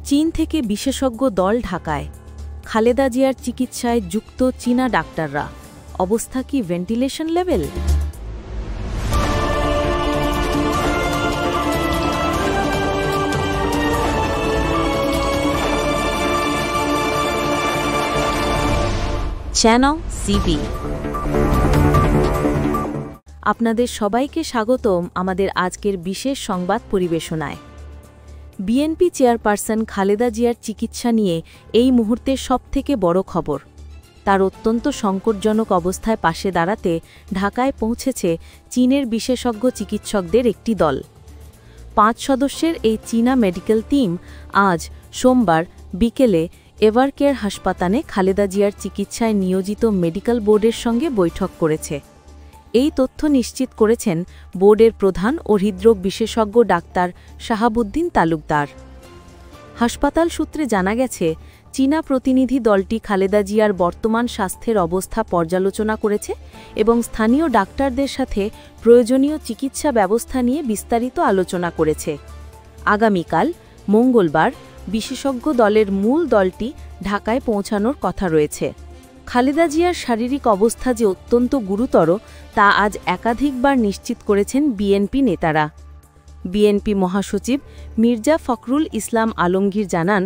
চীন থেকে বিশেষজ্ঞ দল ঢাকায়। খালেদা জিয়ার চিকিৎসায় যুক্ত চীনা ডাক্তাররা। অবস্থা কি ভেন্টিলেশন লেভেল? Channel CB. আপনাদের সবাইকে স্বাগতম আমাদের আজকের বিশেষ সংবাদ পরিবেশনায়। বিএনপি চেয়ারপারসন খালেদা জিয়ার চিকিৎসা নিয়ে এই মুহূর্তে সবথেকে বড় খবর। তার অত্যন্ত সংকটজনক অবস্থায় পাশে দাঁড়াতে ঢাকায় পৌঁছেছে চীনের বিশেষজ্ঞ চিকিৎসকদের একটি দল। 5 সদস্যের এই চীনা মেডিকেল টিম আজ সোমবার বিকেলে এভারকেয়ার হাসপাতালে খালেদা জিয়ার চিকিৎসায় নিয়োজিত মেডিকেল বোর্ডের সঙ্গে বৈঠক করেছে। এই তথ্য নিশ্চিত করেছেন বোর্ডের প্রধান ও হৃদরোগ বিশেষজ্ঞ ডাক্তার শাহাবুদ্দিন তালুকদার। হাসপাতাল সূত্রে জানা গেছে, চীনা প্রতিনিধি দলটি খালেদা জিয়ার বর্তমান স্বাস্থ্যের অবস্থা পর্যালোচনা করেছে এবং স্থানীয় ডাক্তারদের সাথে প্রয়োজনীয় চিকিৎসা ব্যবস্থা নিয়ে বিস্তারিত আলোচনা করেছে। আগামীকাল মঙ্গলবার বিশেষজ্ঞ দলের মূল দলটি ঢাকায় পৌঁছানোর কথা রয়েছে। খালেদা জিয়ার শারীরিক অবস্থা যে অত্যন্ত গুরুতর তা আজ একাধিকবার নিশ্চিত করেছেন বিএনপি নেতারা। বিএনপি মহাসচিব মির্জা ফখরুল ইসলাম আলমগীর জানান,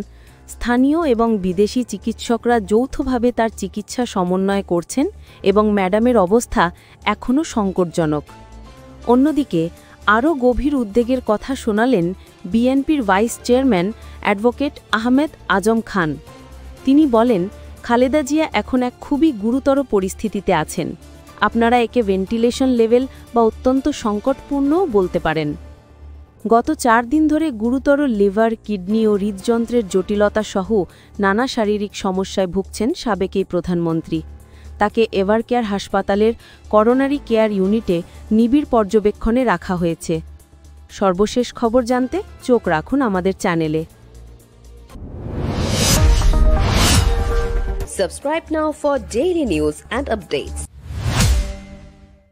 স্থানীয় এবং বিদেশি চিকিৎসকরা যৌথভাবে তার চিকিৎসা সমন্বয় করছেন এবং ম্যাডামের অবস্থা এখনও সংকটজনক। অন্যদিকে আরও গভীর উদ্বেগের কথা শোনালেন বিএনপির vice chairman advocate Ahmed Azam Khan. তিনি বলেন, খালেদা জিয়া এখন এক খুবই গুরুতর পরিস্থিতিতে আছেন। আপনারা একে ভেন্টিলেশন লেভেল বা অত্যন্ত সংকটপূর্ণও বলতে পারেন। গত 4 দিন ধরে গুরুতর লিভার, কিডনি ও হৃদযন্ত্রের জটিলতা সহ নানা শারীরিক সমস্যায় ভুগছেন সাবেক এই প্রধানমন্ত্রী। তাকে এভারকেয়ার হাসপাতালের করোনারি কেয়ার ইউনিটে নিবিড় পর্যবেক্ষণে রাখা হয়েছে। সর্বশেষ খবর জানতে চোখ রাখুন আমাদের চ্যানেলে। Subscribe now for daily news and updates.